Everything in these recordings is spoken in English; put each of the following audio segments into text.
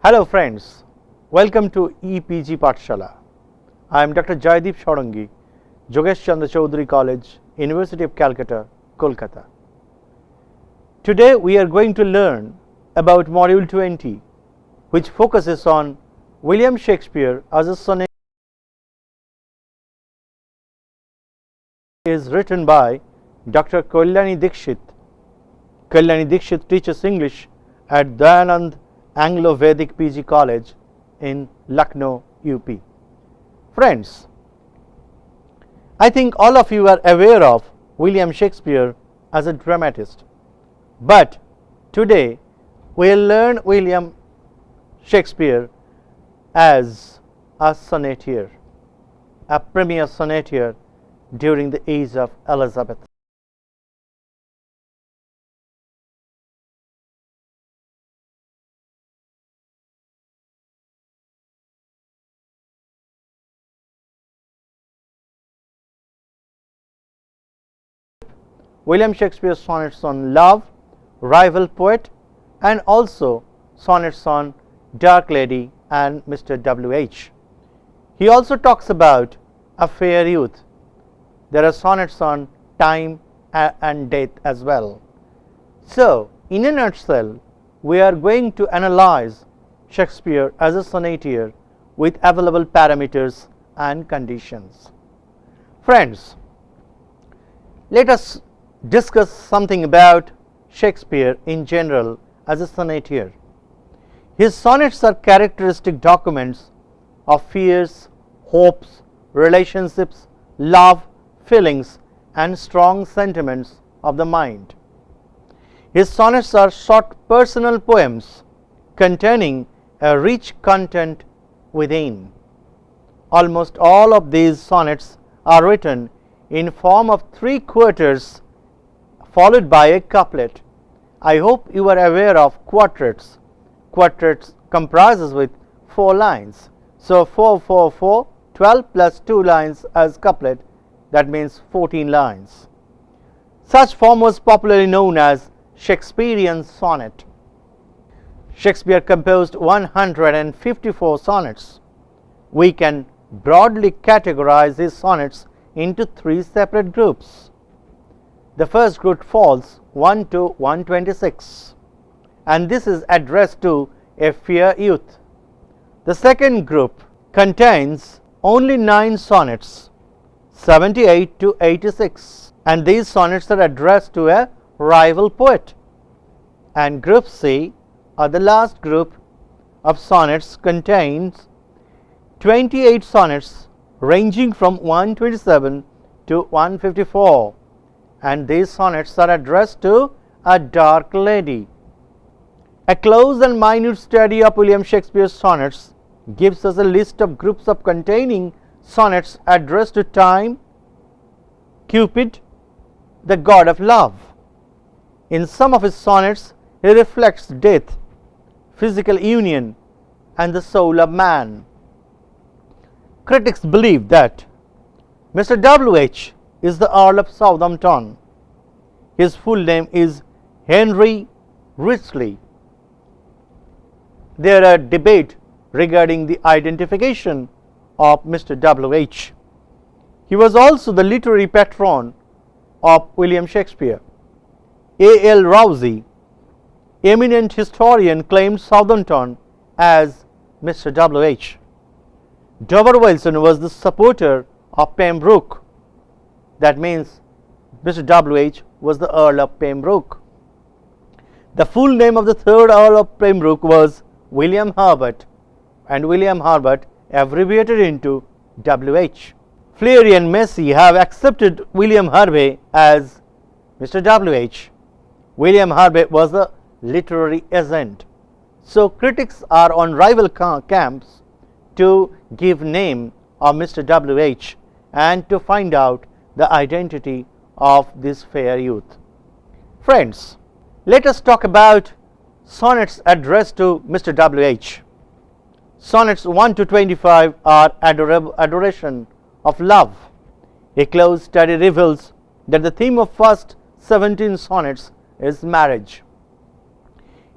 Hello friends, welcome to EPG Pathshala. I am Dr. Jaideep Shorangi, Jogesh Chandra Chaudhary College, University of Calcutta, Kolkata. Today we are going to learn about Module 20, which focuses on William Shakespeare as a sonnet is written by Dr. Kalyani Dikshit. Kalyani Dikshit teaches English at Dayanand Anglo-Vedic PG College in Lucknow, UP. Friends, I think all of you are aware of William Shakespeare as a dramatist, but today we will learn William Shakespeare as a sonneteer, a premier sonneteer during the age of Elizabeth. William Shakespeare's sonnets on love, rival poet, and also sonnets on Dark Lady and Mr. W.H. He also talks about a fair youth. There are sonnets on time and death as well. So, in a nutshell, we are going to analyze Shakespeare as a sonneteer with available parameters and conditions. Friends, let us discuss something about Shakespeare in general as a sonneteer. His sonnets are characteristic documents of fears, hopes, relationships, love, feelings, and strong sentiments of the mind. His sonnets are short personal poems containing a rich content within. Almost all of these sonnets are written in form of 3 quarters followed by a couplet. I hope you are aware of quartets. Quartets comprises with 4 lines. So 4, 4, 4, 12 plus 2 lines as couplet, that means 14 lines. Such form was popularly known as Shakespearean sonnet. Shakespeare composed 154 sonnets. We can broadly categorize his sonnets into 3 separate groups. The first group falls 1 to 126, and this is addressed to a fair youth. The second group contains only 9 sonnets, 78 to 86, and these sonnets are addressed to a rival poet. And group C, or the last group of sonnets, contains 28 sonnets ranging from 127 to 154, and these sonnets are addressed to a dark lady. A close and minute study of William Shakespeare's sonnets gives us a list of groups of containing sonnets addressed to time, Cupid, the god of love. In some of his sonnets, he reflects death, physical union, and the soul of man. Critics believe that Mr. W.H. is the Earl of Southampton. His full name is Henry Wriothesley. There are debate regarding the identification of Mr. W.H. He was also the literary patron of William Shakespeare. A.L. Rousey, eminent historian, claimed Southampton as Mr. W.H. Dover Wilson was the supporter of Pembroke. That means Mr. W.H. was the Earl of Pembroke. The full name of the third Earl of Pembroke was William Herbert, and William Herbert abbreviated into W.H. Fleary and Massey have accepted William Herbert as Mr. W.H. William Herbert was the literary agent. So critics are on rival camps to give name of Mr. W.H. and to find out the identity of this fair youth. Friends, let us talk about sonnets addressed to Mr. W.H. Sonnets 1 to 25 are adoration of love. A close study reveals that the theme of first 17 sonnets is marriage.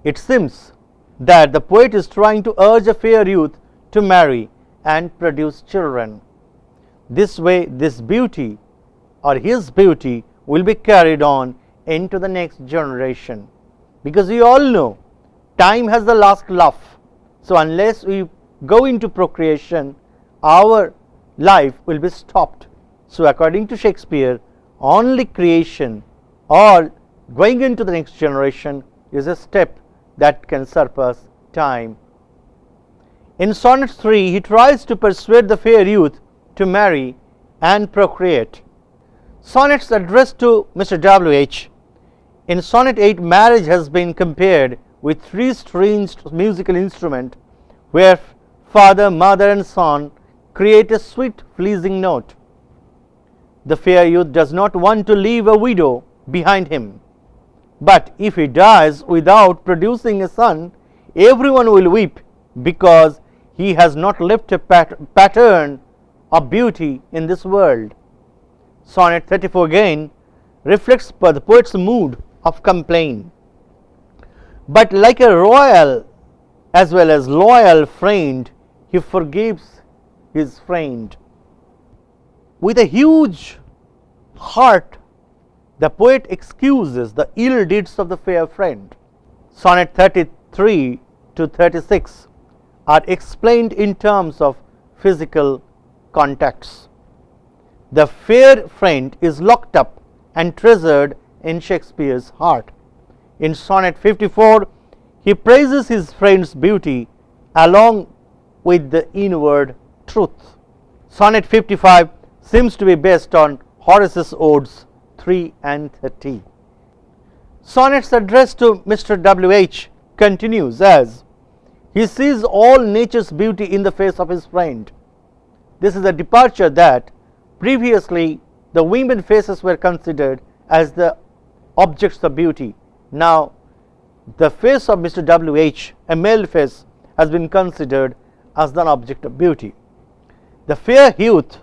It seems that the poet is trying to urge a fair youth to marry and produce children. This way, this beauty or his beauty will be carried on into the next generation, because we all know time has the last laugh. So unless we go into procreation, our life will be stopped. So according to Shakespeare, only creation or going into the next generation is a step that can surpass time. In Sonnet 3, he tries to persuade the fair youth to marry and procreate. Sonnets addressed to Mr. W.H. In Sonnet 8, marriage has been compared with three stringed musical instruments where father, mother and son create a sweet pleasing note. The fair youth does not want to leave a widow behind him, but if he dies without producing a son, everyone will weep, because he has not left a pattern of beauty in this world. Sonnet 34 again reflects the poet's mood of complaint. But like a royal as well as loyal friend, he forgives his friend. With a huge heart, the poet excuses the ill deeds of the fair friend. Sonnet 33 to 36 are explained in terms of physical contacts. The fair friend is locked up and treasured in Shakespeare's heart. In Sonnet 54, he praises his friend's beauty along with the inward truth. Sonnet 55 seems to be based on Horace's Odes 3 and 30. Sonnets addressed to Mr. W.H. continues as he sees all nature's beauty in the face of his friend. This is a departure that previously the women faces were considered as the objects of beauty. Now the face of Mr. W.H., a male face, has been considered as an object of beauty. The fair youth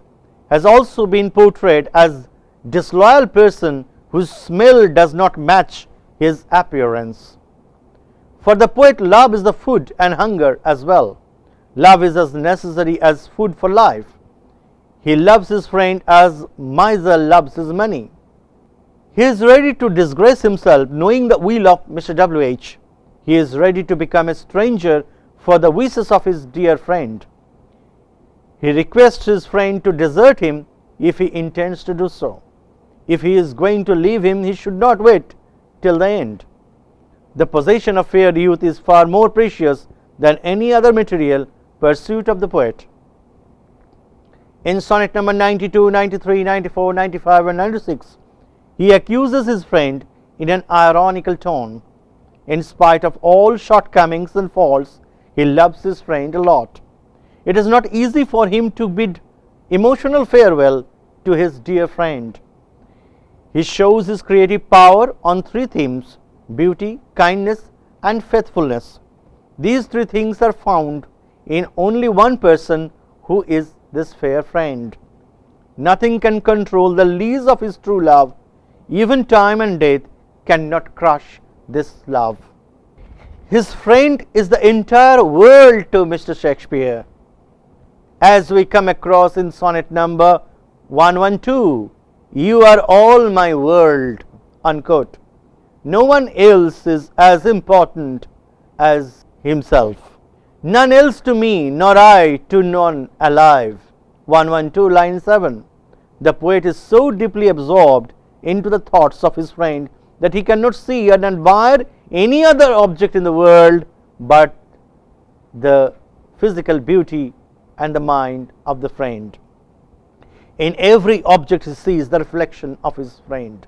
has also been portrayed as disloyal person whose smell does not match his appearance. For the poet, love is the food and hunger as well. Love is as necessary as food for life. He loves his friend as miser loves his money. He is ready to disgrace himself knowing the will of Mr. W.H. He is ready to become a stranger for the wishes of his dear friend. He requests his friend to desert him if he intends to do so. If he is going to leave him, he should not wait till the end. The possession of fair youth is far more precious than any other material pursuit of the poet. In sonnet number 92, 93, 94, 95 and 96, he accuses his friend in an ironical tone. In spite of all shortcomings and faults, he loves his friend a lot. It is not easy for him to bid emotional farewell to his dear friend. He shows his creative power on three themes: beauty, kindness and faithfulness. These three things are found in only one person, who is this fair friend. Nothing can control the lease of his true love. Even time and death cannot crush this love. His friend is the entire world to Mr. Shakespeare, as we come across in sonnet number 112, "You are all my world," unquote. No one else is as important as himself. None else to me, nor I to none alive. 112 line 7. The poet is so deeply absorbed into the thoughts of his friend that he cannot see and admire any other object in the world but the physical beauty and the mind of the friend. In every object he sees the reflection of his friend.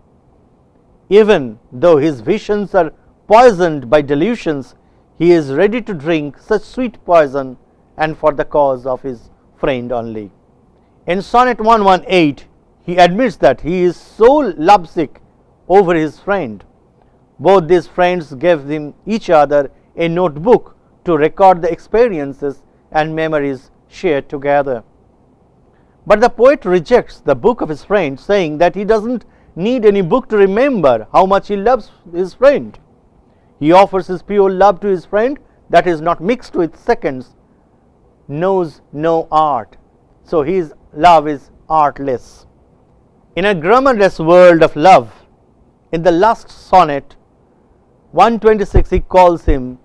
Even though his visions are poisoned by delusions, he is ready to drink such sweet poison, and for the cause of his friend only. In sonnet 118, he admits that he is so lovesick over his friend. Both these friends gave him each other a notebook to record the experiences and memories shared together. But the poet rejects the book of his friend, saying that he doesn't need any book to remember how much he loves his friend. He offers his pure love to his friend that is not mixed with seconds knows no art. So his love is artless. In a grammarless world of love, in the last sonnet 126 he calls him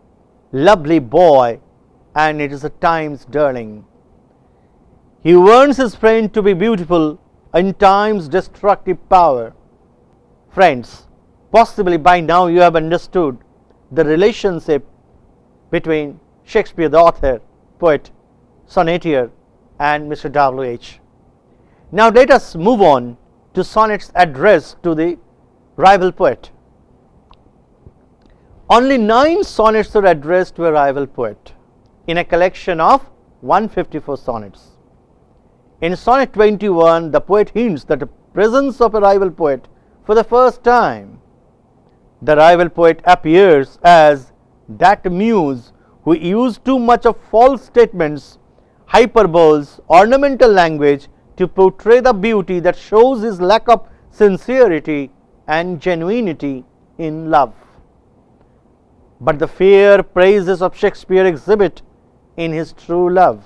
lovely boy, and it is a time's darling. He warns his friend to be beautiful in time's destructive power. Friends, possibly by now you have understood the relationship between Shakespeare the author, poet, sonneteer and Mr. W.H. Now let us move on to sonnets addressed to the rival poet. Only 9 sonnets are addressed to a rival poet in a collection of 154 sonnets. In sonnet 21, the poet hints at the presence of a rival poet for the first time. The rival poet appears as that muse who used too much of false statements, hyperboles, ornamental language to portray the beauty that shows his lack of sincerity and genuinity in love. But the fair praises of Shakespeare exhibit in his true love.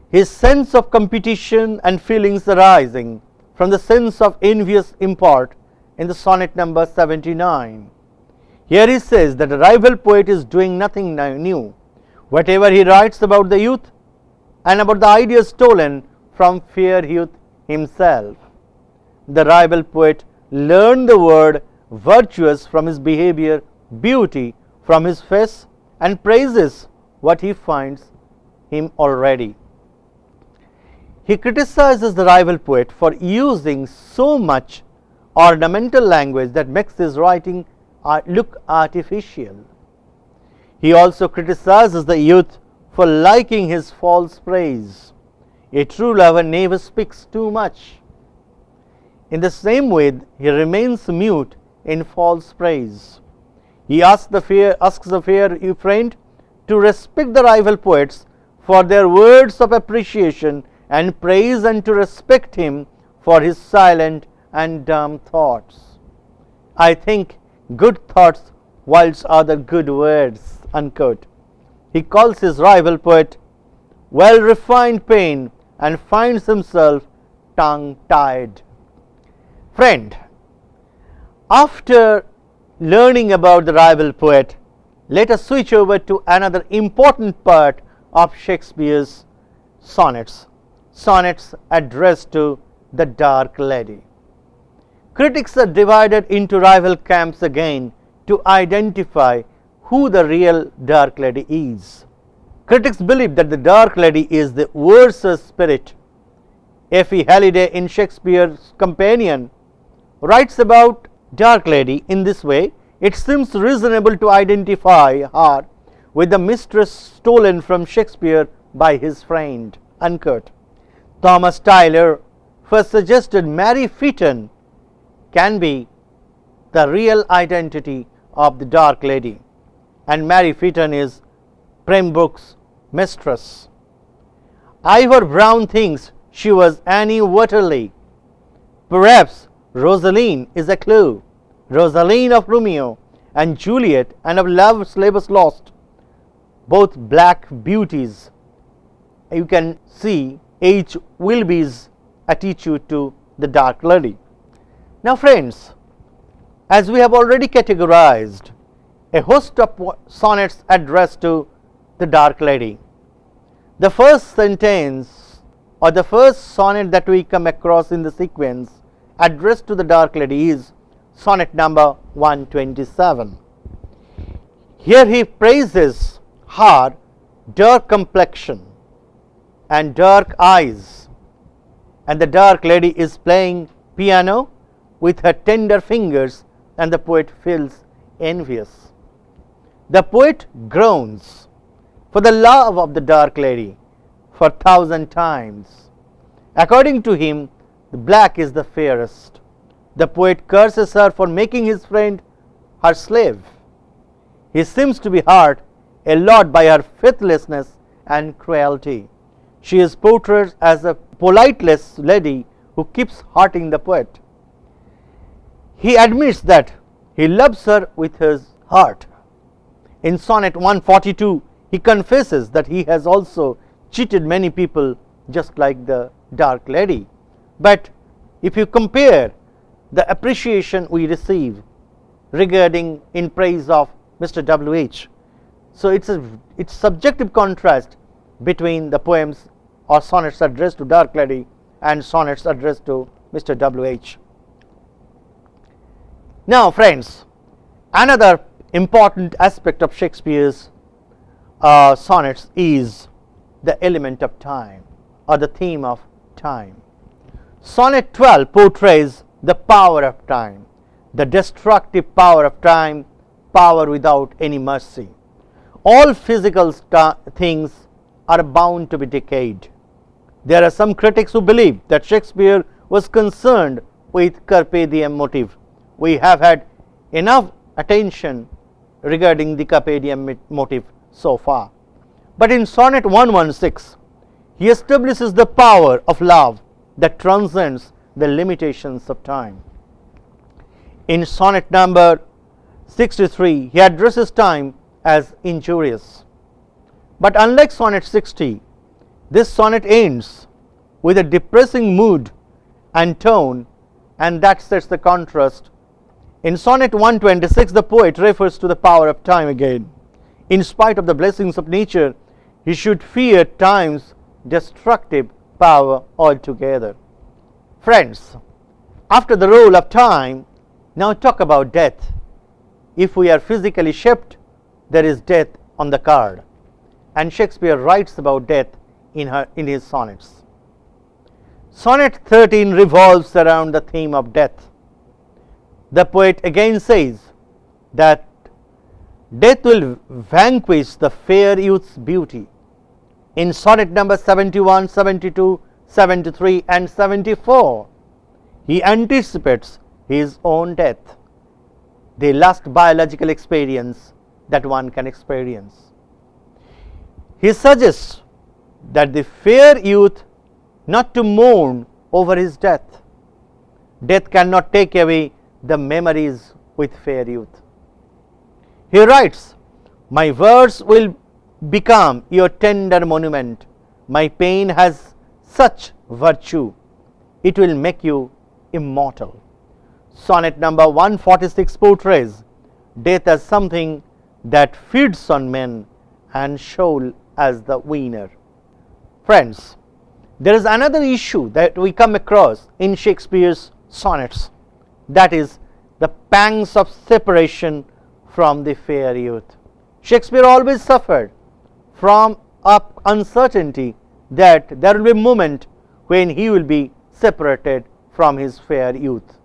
His sense of competition and feelings arising from the sense of envious import in the sonnet number 79. Here he says that the rival poet is doing nothing new. Whatever he writes about the youth and about the ideas stolen from fair youth himself. The rival poet learned the word virtuous from his behavior, beauty from his face, and praises what he finds him already. He criticizes the rival poet for using so much ornamental language that makes his writing look artificial. He also criticizes the youth for liking his false praise. A true lover never speaks too much. In the same way, he remains mute in false praise. He asks the fair friend to respect the rival poets for their words of appreciation and praise, and to respect him for his silent and dumb thoughts. I think good thoughts whilst other good words, unquote. He calls his rival poet well-refined pain and finds himself tongue-tied. Friend, after learning about the rival poet, let us switch over to another important part of Shakespeare's sonnets, sonnets addressed to the dark lady. Critics are divided into rival camps again to identify who the real dark lady is. Critics believe that the dark lady is the worse spirit. F.E. Halliday in Shakespeare's Companion writes about dark lady in this way: it seems reasonable to identify her with the mistress stolen from Shakespeare by his friend, unquote. Thomas Tyler first suggested Mary Fitton can be the real identity of the dark lady, and Mary Fitton is Pembroke's mistress. Ivor Brown thinks she was Annie Watterley. Perhaps Rosaline is a clue. Rosaline of Romeo and Juliet and of Love Slavers Lost, both black beauties. You can see H. Wilby's attitude to the dark lady. Now friends, as we have already categorized a host of sonnets addressed to the dark lady, the first sentence or the first sonnet that we come across in the sequence addressed to the dark lady is sonnet number 127. Here he praises her dark complexion and dark eyes, and the dark lady is playing piano with her tender fingers, and the poet feels envious. The poet groans for the love of the dark lady for 1,000 times. According to him, the black is the fairest. The poet curses her for making his friend her slave. He seems to be hurt a lot by her faithlessness and cruelty. She is portrayed as a politeless lady who keeps hurting the poet. He admits that he loves her with his heart. In Sonnet 142, he confesses that he has also cheated many people just like the dark lady. But if you compare the appreciation we receive regarding in praise of Mr. W.H., so it's subjective contrast between the poems or sonnets addressed to dark lady and sonnets addressed to Mr. W.H. Now friends, another important aspect of Shakespeare's sonnets is the element of time or the theme of time. Sonnet 12 portrays the power of time, the destructive power of time, power without any mercy. All physical things are bound to be decayed. There are some critics who believe that Shakespeare was concerned with carpe diem motive. We have had enough attention regarding the carpe diem motive so far. But in Sonnet 116, he establishes the power of love that transcends the limitations of time. In sonnet number 63, he addresses time as injurious. But unlike sonnet 60, this sonnet ends with a depressing mood and tone, and that sets the contrast. In sonnet 126, the poet refers to the power of time again. In spite of the blessings of nature, he should fear time's destructive power altogether. Friends, after the role of time, now talk about death. If we are physically shaped, there is death on the card, and Shakespeare writes about death in his sonnets. Sonnet 13 revolves around the theme of death. The poet again says that death will vanquish the fair youth's beauty. In sonnet number 71, 72, 73 and 74, he anticipates his own death, the last biological experience that one can experience. He suggests that the fair youth not to mourn over his death. Death cannot take away the memories with fair youth. He writes, "My words will become your tender monument. My pain has such virtue, it will make you immortal." Sonnet number 146 portrays death as something that feeds on men and Sheol as the winner. Friends, there is another issue that we come across in Shakespeare's sonnets, that is the pangs of separation from the fair youth. Shakespeare always suffered from uncertainty that there will be a moment when he will be separated from his fair youth.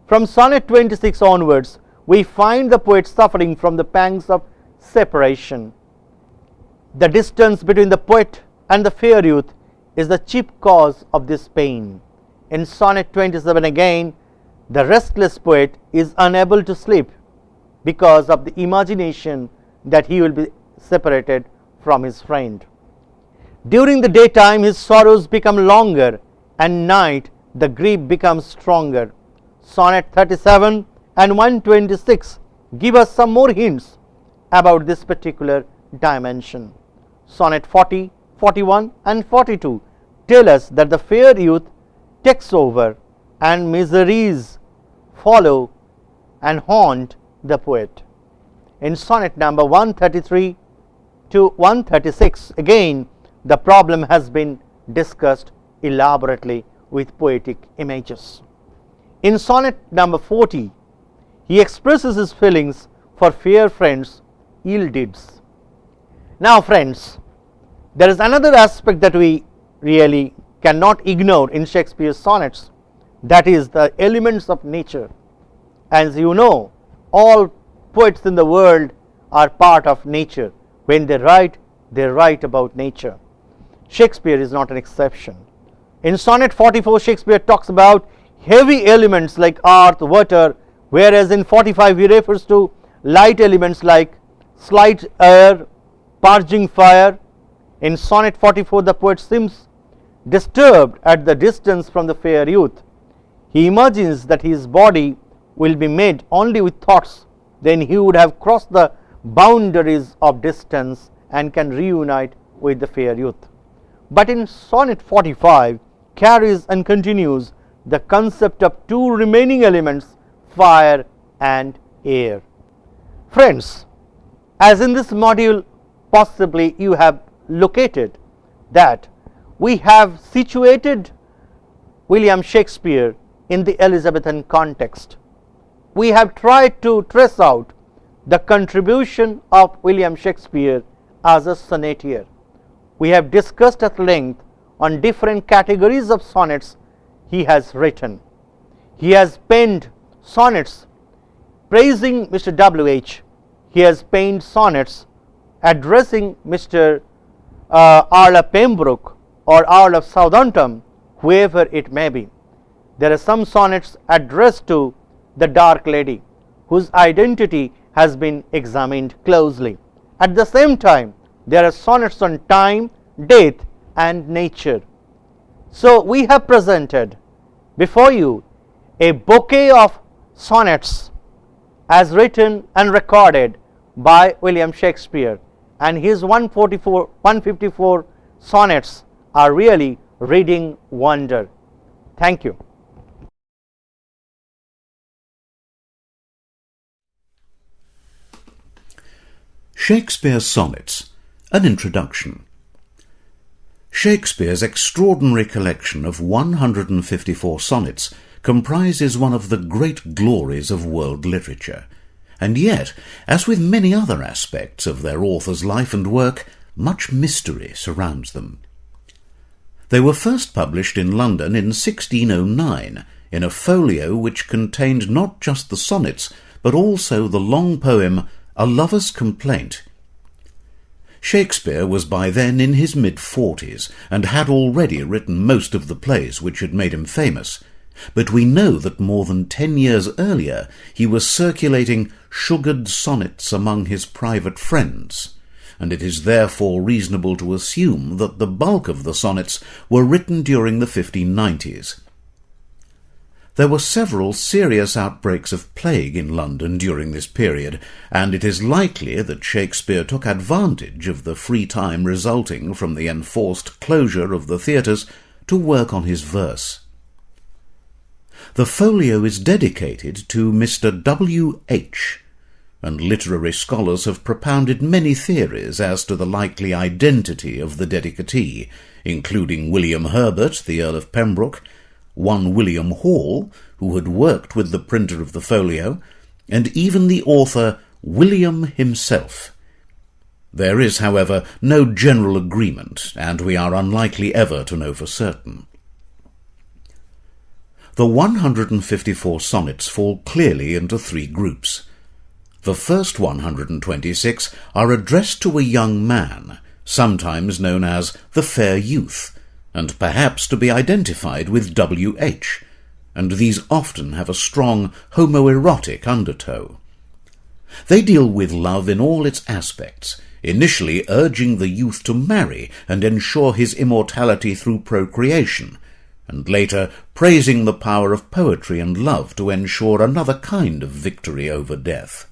From sonnet 26 onwards, we find the poet suffering from the pangs of separation. The distance between the poet and the fair youth is the chief cause of this pain. In sonnet 27 again, the restless poet is unable to sleep because of the imagination that he will be separated from his friend. During the daytime his sorrows become longer, and night the grief becomes stronger. Sonnet 37 and 126 give us some more hints about this particular dimension. Sonnet 40, 41 and 42 tell us that the fair youth takes over and miseries follow and haunt the poet. In sonnet number 133 to 136, again the problem has been discussed elaborately with poetic images. In sonnet number 40, he expresses his feelings for fair friends' ill deeds. Now friends, there is another aspect that we really cannot ignore in Shakespeare's sonnets, that is the elements of nature. As you know, all poets in the world are part of nature. When they write about nature. Shakespeare is not an exception. In sonnet 44, Shakespeare talks about heavy elements like earth, water, whereas in 45 he refers to light elements like slight air, purging fire. In sonnet 44, the poet seems disturbed at the distance from the fair youth. He imagines that his body will be made only with thoughts, then he would have crossed the boundaries of distance and can reunite with the fair youth. But in Sonnet 45 carries and continues the concept of two remaining elements, fire and air. Friends, as in this module possibly you have located that we have situated William Shakespeare in the Elizabethan context. We have tried to trace out the contribution of William Shakespeare as a sonneteer. We have discussed at length on different categories of sonnets he has written. He has penned sonnets praising Mr. W.H. He has penned sonnets addressing Mr. Earl of Pembroke or Earl of Southampton, whoever it may be. There are some sonnets addressed to the Dark Lady, whose identity has been examined closely. At the same time, there are sonnets on time, death and nature. So we have presented before you a bouquet of sonnets as written and recorded by William Shakespeare, and his 154 sonnets are really reading wonder. Thank you. Shakespeare's Sonnets, an introduction. Shakespeare's extraordinary collection of 154 sonnets comprises one of the great glories of world literature, and yet, as with many other aspects of their author's life and work, much mystery surrounds them. They were first published in London in 1609 in a folio which contained not just the sonnets, but also the long poem A Lover's Complaint. Shakespeare was by then in his mid-40s and had already written most of the plays which had made him famous, but we know that more than 10 years earlier he was circulating sugared sonnets among his private friends, and it is therefore reasonable to assume that the bulk of the sonnets were written during the 1590s. There were several serious outbreaks of plague in London during this period, and it is likely that Shakespeare took advantage of the free time resulting from the enforced closure of the theatres to work on his verse. The folio is dedicated to Mr. W.H., and literary scholars have propounded many theories as to the likely identity of the dedicatee, including William Herbert, the Earl of Pembroke, one William Hall, who had worked with the printer of the folio, and even the author William himself. There is, however, no general agreement, and we are unlikely ever to know for certain. The 154 sonnets fall clearly into three groups. The first 126 are addressed to a young man, sometimes known as the fair youth, and perhaps to be identified with W.H., and these often have a strong homoerotic undertow. They deal with love in all its aspects, initially urging the youth to marry and ensure his immortality through procreation, and later praising the power of poetry and love to ensure another kind of victory over death.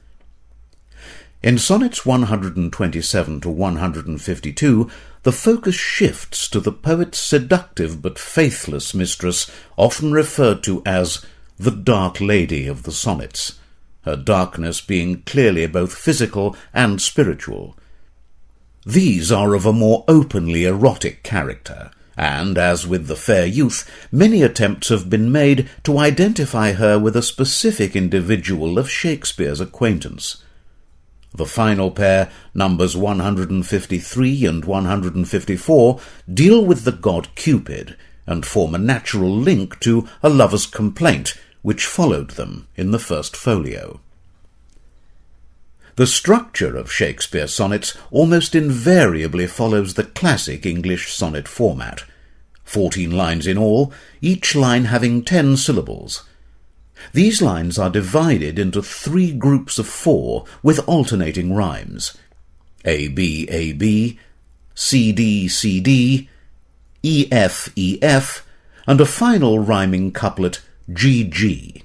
In sonnets 127 to 152, the focus shifts to the poet's seductive but faithless mistress, often referred to as the Dark Lady of the sonnets, her darkness being clearly both physical and spiritual. These are of a more openly erotic character, and, as with the fair youth, many attempts have been made to identify her with a specific individual of Shakespeare's acquaintance. The final pair, numbers 153 and 154, deal with the god Cupid, and form a natural link to A Lover's Complaint, which followed them in the first folio. The structure of Shakespeare's sonnets almost invariably follows the classic English sonnet format. 14 lines in all, each line having 10 syllables. These lines are divided into 3 groups of 4 with alternating rhymes: A-B, A-B, C-D, C-D, E-F, E-F, and a final rhyming couplet, G-G.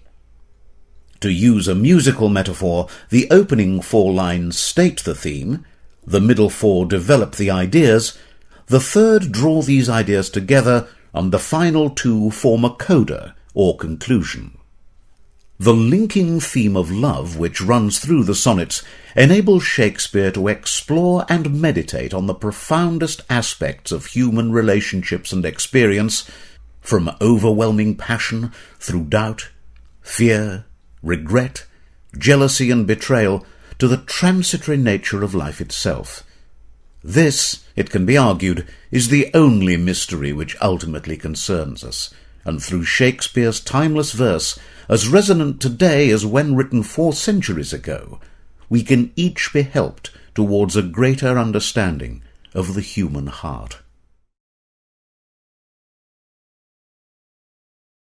To use a musical metaphor, the opening 4 lines state the theme, the middle 4 develop the ideas, the third draw these ideas together, and the final 2 form a coda, or conclusion. The linking theme of love which runs through the sonnets enables Shakespeare to explore and meditate on the profoundest aspects of human relationships and experience, from overwhelming passion through doubt, fear, regret, jealousy and betrayal, to the transitory nature of life itself. This, it can be argued, is the only mystery which ultimately concerns us, and through Shakespeare's timeless verse, as resonant today as when written 4 centuries ago, we can each be helped towards a greater understanding of the human heart.